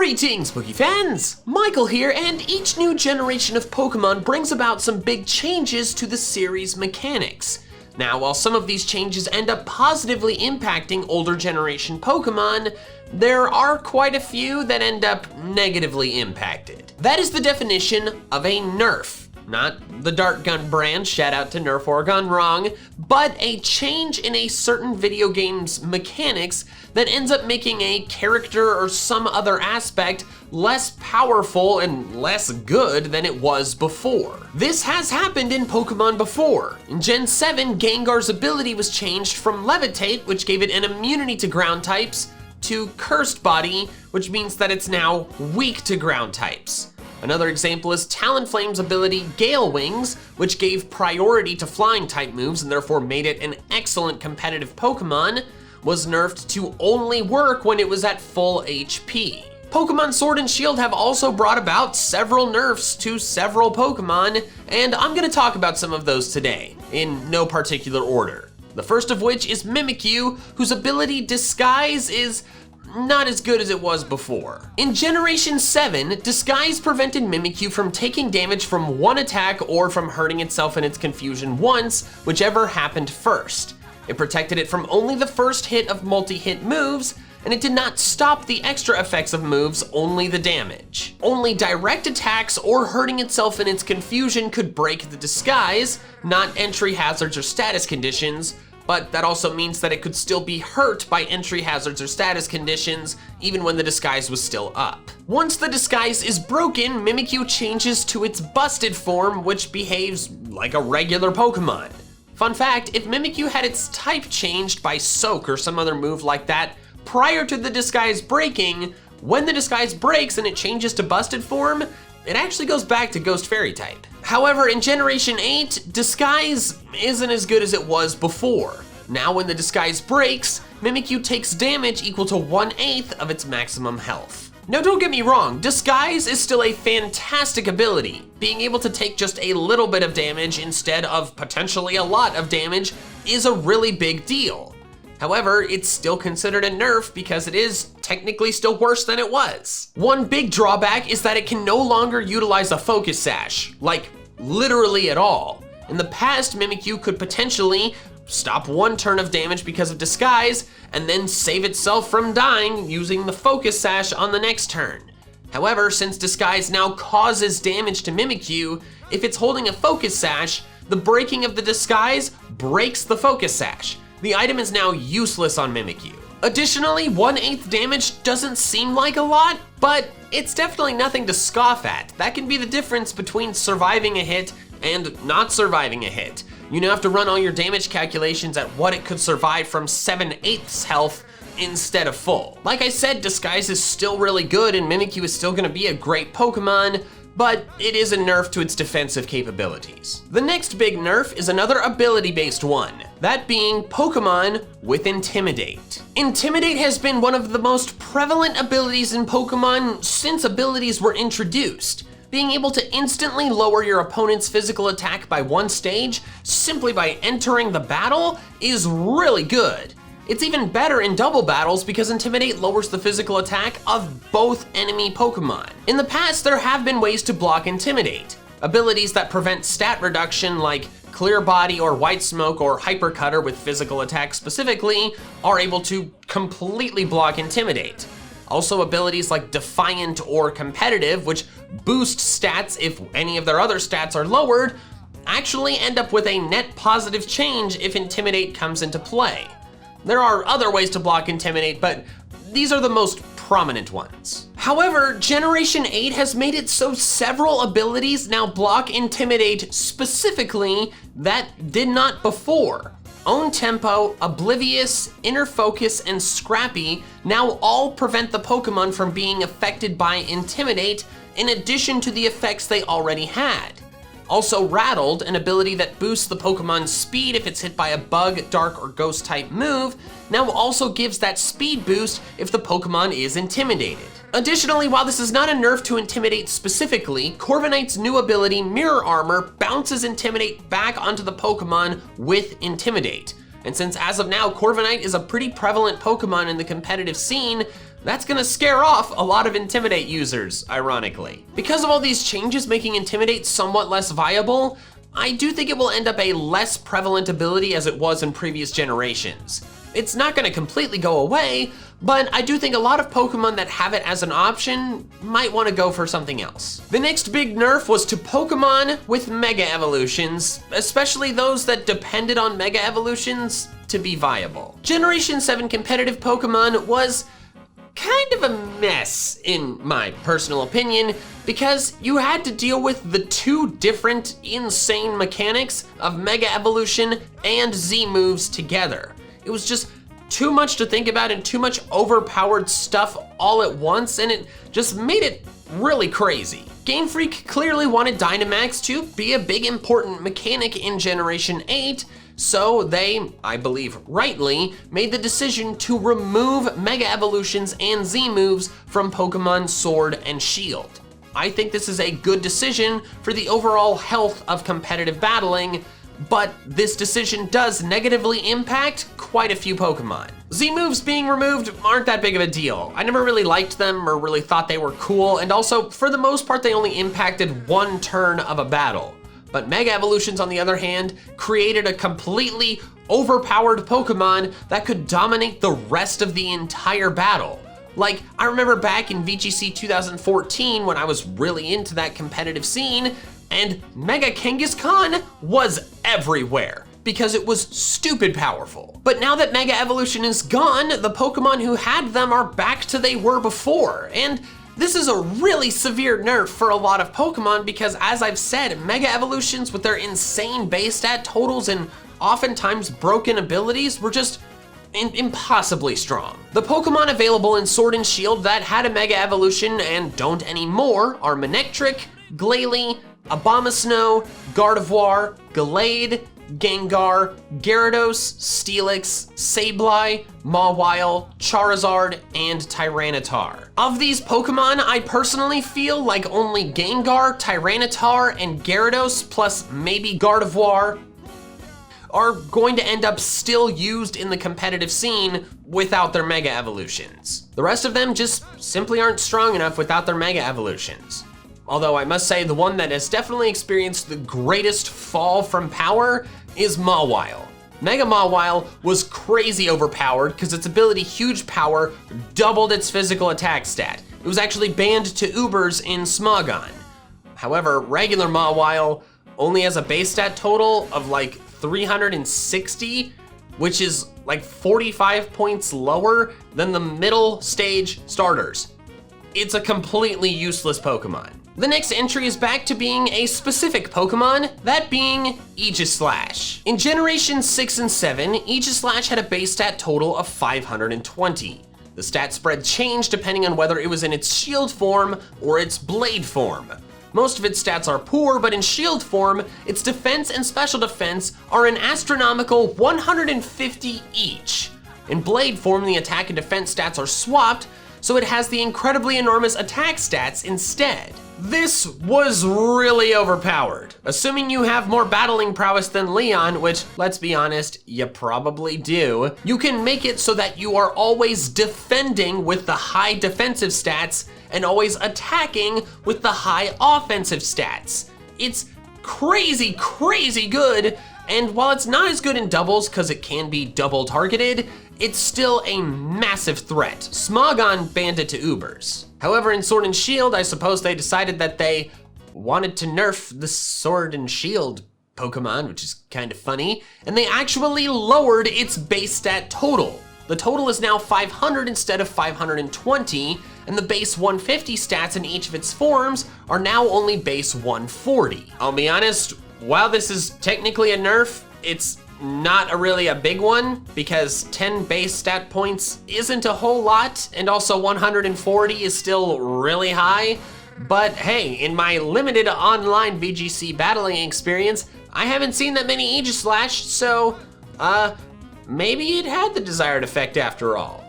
Greetings, Spooky fans! Michael here, and each new generation of Pokemon brings about some big changes to the series' mechanics. Now, while some of these changes end up positively impacting older generation Pokemon, there are quite a few that end up negatively impacted. That is the definition of a nerf. Not the dart gun brand, shout out to Nerf or Gone Wrong, but a change in a certain video game's mechanics that ends up making a character or some other aspect less powerful and less good than it was before. This has happened in Pokemon before. In Gen 7, Gengar's ability was changed from Levitate, which gave it an immunity to ground types, to Cursed Body, which means that it's now weak to ground types. Another example is Talonflame's ability Gale Wings, which gave priority to flying type moves and therefore made it an excellent competitive Pokemon, was nerfed to only work when it was at full HP. Pokemon Sword and Shield have also brought about several nerfs to several Pokemon, and I'm gonna talk about some of those today, in no particular order. The first of which is Mimikyu, whose ability Disguise is not as good as it was before. In Generation 7, Disguise prevented Mimikyu from taking damage from one attack or from hurting itself in its confusion once, whichever happened first. It protected it from only the first hit of multi-hit moves, and it did not stop the extra effects of moves, only the damage. Only direct attacks or hurting itself in its confusion could break the disguise, not entry hazards or status conditions, but that also means that it could still be hurt by entry hazards or status conditions, even when the disguise was still up. Once the disguise is broken, Mimikyu changes to its busted form, which behaves like a regular Pokemon. Fun fact, if Mimikyu had its type changed by Soak or some other move like that prior to the disguise breaking, when the disguise breaks and it changes to busted form, it actually goes back to Ghost Fairy type. However, in Generation 8, Disguise isn't as good as it was before. Now when the disguise breaks, Mimikyu takes damage equal to 1/8 of its maximum health. Now don't get me wrong, Disguise is still a fantastic ability. Being able to take just a little bit of damage instead of potentially a lot of damage is a really big deal. However, it's still considered a nerf because it is technically still worse than it was. One big drawback is that it can no longer utilize a Focus Sash, like literally at all. In the past, Mimikyu could potentially stop one turn of damage because of Disguise and then save itself from dying using the Focus Sash on the next turn. However, since Disguise now causes damage to Mimikyu, if it's holding a Focus Sash, the breaking of the Disguise breaks the Focus Sash. The item is now useless on Mimikyu. Additionally, 1/8 damage doesn't seem like a lot, but it's definitely nothing to scoff at. That can be the difference between surviving a hit and not surviving a hit. You now have to run all your damage calculations at what it could survive from 7/8 health instead of full. Like I said, Disguise is still really good and Mimikyu is still gonna be a great Pokemon, but it is a nerf to its defensive capabilities. The next big nerf is another ability-based one, that being Pokemon with Intimidate. Intimidate has been one of the most prevalent abilities in Pokemon since abilities were introduced. Being able to instantly lower your opponent's physical attack by one stage simply by entering the battle is really good. It's even better in double battles because Intimidate lowers the physical attack of both enemy Pokemon. In the past, there have been ways to block Intimidate. Abilities that prevent stat reduction like Clear Body or White Smoke or Hyper Cutter with physical attack specifically are able to completely block Intimidate. Also, abilities like Defiant or Competitive, which boost stats if any of their other stats are lowered, actually end up with a net positive change if Intimidate comes into play. There are other ways to block Intimidate, but these are the most prominent ones. However, Generation 8 has made it so several abilities now block Intimidate specifically that did not before. Own Tempo, Oblivious, Inner Focus, and Scrappy now all prevent the Pokemon from being affected by Intimidate in addition to the effects they already had. Also, Rattled, an ability that boosts the Pokemon's speed if it's hit by a Bug, Dark, or Ghost type move, now also gives that speed boost if the Pokemon is intimidated. Additionally, while this is not a nerf to Intimidate specifically, Corviknight's new ability, Mirror Armor, bounces Intimidate back onto the Pokemon with Intimidate. And since as of now, Corviknight is a pretty prevalent Pokemon in the competitive scene, That's gonna scare off a lot of Intimidate users, ironically. Because of all these changes making Intimidate somewhat less viable, I do think it will end up a less prevalent ability as it was in previous generations. It's not gonna completely go away, but I do think a lot of Pokemon that have it as an option might wanna go for something else. The next big nerf was to Pokemon with Mega Evolutions, especially those that depended on Mega Evolutions to be viable. Generation 7 competitive Pokemon was kind of a mess, in my personal opinion, because you had to deal with the two different insane mechanics of Mega Evolution and Z moves together. It was just too much to think about and too much overpowered stuff all at once, and it just made it really crazy. Game Freak clearly wanted Dynamax to be a big important mechanic in Generation 8, so they, I believe rightly, made the decision to remove Mega Evolutions and Z moves from Pokemon Sword and Shield. I think this is a good decision for the overall health of competitive battling, but this decision does negatively impact quite a few Pokemon. Z moves being removed aren't that big of a deal. I never really liked them or really thought they were cool, and also, for the most part, they only impacted one turn of a battle. But Mega Evolutions, on the other hand, created a completely overpowered Pokemon that could dominate the rest of the entire battle. Like, I remember back in VGC 2014 when I was really into that competitive scene, and Mega Kangaskhan was everywhere because it was stupid powerful. But now that Mega Evolution is gone, the Pokemon who had them are back to they were before, and this is a really severe nerf for a lot of Pokemon because, as I've said, Mega Evolutions with their insane base stat totals and oftentimes broken abilities were just impossibly strong. The Pokemon available in Sword and Shield that had a Mega Evolution and don't anymore are Manectric, Glalie, Abomasnow, Gardevoir, Gallade, Gengar, Gyarados, Steelix, Sableye, Mawile, Charizard, and Tyranitar. Of these Pokemon, I personally feel like only Gengar, Tyranitar, and Gyarados, plus maybe Gardevoir, are going to end up still used in the competitive scene without their Mega Evolutions. The rest of them just simply aren't strong enough without their Mega Evolutions. Although I must say the one that has definitely experienced the greatest fall from power is Mawile. Mega Mawile was crazy overpowered because its ability Huge Power doubled its physical attack stat. It was actually banned to Ubers in Smogon. However, regular Mawile only has a base stat total of like 360, which is like 45 points lower than the middle stage starters. It's a completely useless Pokemon. The next entry is back to being a specific Pokemon, that being Aegis Flash. In Generation 6 and 7, Aegis Flash had a base stat total of 520. The stat spread changed depending on whether it was in its shield form or its blade form. Most of its stats are poor, but in shield form, its defense and special defense are an astronomical 150 each. In blade form, the attack and defense stats are swapped, so it has the incredibly enormous attack stats instead. This was really overpowered. Assuming you have more battling prowess than Leon, which, let's be honest, you probably do, you can make it so that you are always defending with the high defensive stats and always attacking with the high offensive stats. It's crazy, crazy good, and while it's not as good in doubles because it can be double targeted, it's still a massive threat. Smogon banned it to Ubers. However, in Sword and Shield, I suppose they decided that they wanted to nerf the Sword and Shield Pokemon, which is kind of funny, and they actually lowered its base stat total. The total is now 500 instead of 520, and the base 150 stats in each of its forms are now only base 140. I'll be honest, while this is technically a nerf, it's not really a big one because 10 base stat points isn't a whole lot, and also 140 is still really high. But hey, in my limited online VGC battling experience, I haven't seen that many Aegis Flash, so maybe it had the desired effect after all.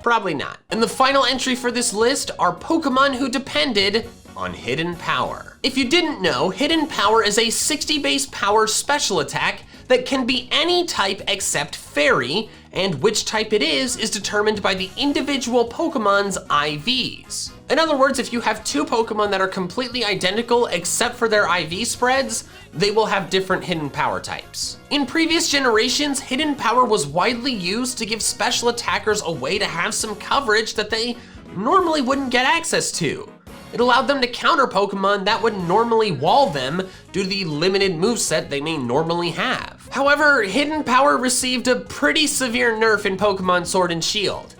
Probably not. And the final entry for this list are Pokemon who depended on Hidden Power. If you didn't know, Hidden Power is a 60 base power special attack that can be any type except Fairy, and which type it is determined by the individual Pokemon's IVs. In other words, if you have two Pokemon that are completely identical except for their IV spreads, they will have different Hidden Power types. In previous generations, Hidden Power was widely used to give special attackers a way to have some coverage that they normally wouldn't get access to. It allowed them to counter Pokemon that would normally wall them due to the limited moveset they may normally have. However, Hidden Power received a pretty severe nerf in Pokemon Sword and Shield.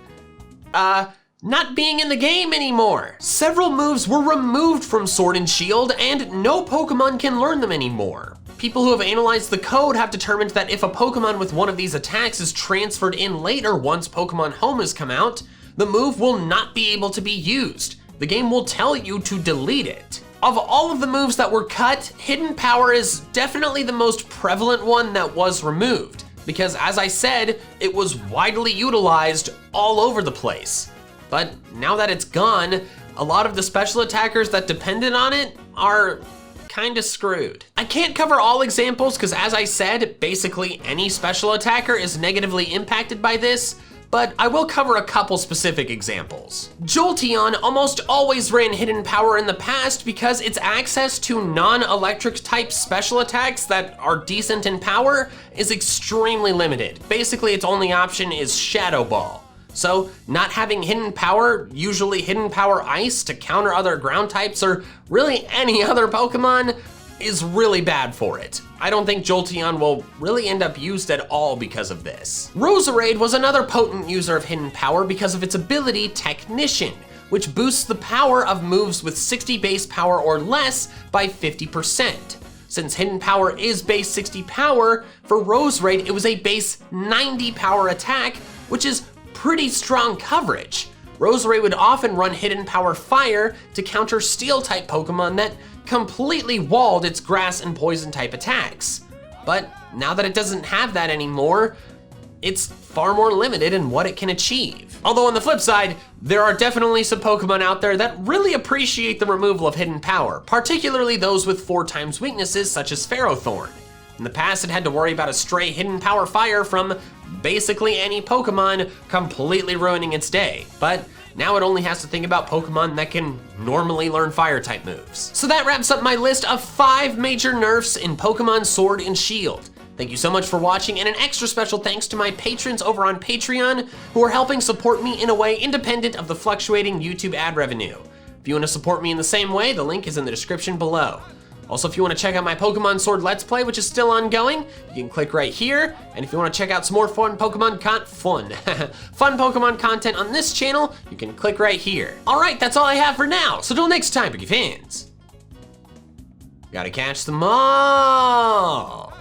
Not being in the game anymore. Several moves were removed from Sword and Shield, and no Pokemon can learn them anymore. People who have analyzed the code have determined that if a Pokemon with one of these attacks is transferred in later once Pokemon Home has come out, the move will not be able to be used. The game will tell you to delete it. Of all of the moves that were cut, Hidden Power is definitely the most prevalent one that was removed, because as I said, it was widely utilized all over the place. But now that it's gone, a lot of the special attackers that depended on it are kinda screwed. I can't cover all examples because as I said, basically any special attacker is negatively impacted by this, but I will cover a couple specific examples. Jolteon almost always ran Hidden Power in the past because its access to non-electric type special attacks that are decent in power is extremely limited. Basically, its only option is Shadow Ball. So not having Hidden Power, usually Hidden Power Ice to counter other ground types or really any other Pokemon is really bad for it. I don't think Jolteon will really end up used at all because of this. Roserade was another potent user of Hidden Power because of its ability Technician, which boosts the power of moves with 60 base power or less by 50%. Since Hidden Power is base 60 power, for Roserade it was a base 90 power attack, which is pretty strong coverage. Roserade would often run Hidden Power Fire to counter Steel type Pokemon that completely walled its Grass and Poison type attacks. But now that it doesn't have that anymore, it's far more limited in what it can achieve. Although on the flip side, there are definitely some Pokemon out there that really appreciate the removal of Hidden Power, particularly those with 4x weaknesses such as Ferrothorn. In the past, it had to worry about a stray Hidden Power Fire from basically any Pokemon completely ruining its day. But now it only has to think about Pokemon that can normally learn fire type moves. So that wraps up my list of 5 major nerfs in Pokemon Sword and Shield. Thank you so much for watching, and an extra special thanks to my patrons over on Patreon who are helping support me in a way independent of the fluctuating YouTube ad revenue. If you want to support me in the same way, the link is in the description below. Also, if you want to check out my Pokemon Sword Let's Play, which is still ongoing, you can click right here. And if you want to check out some more fun Pokemon content on this channel, you can click right here. All right, that's all I have for now. So till next time, Pokey fans, gotta catch them all.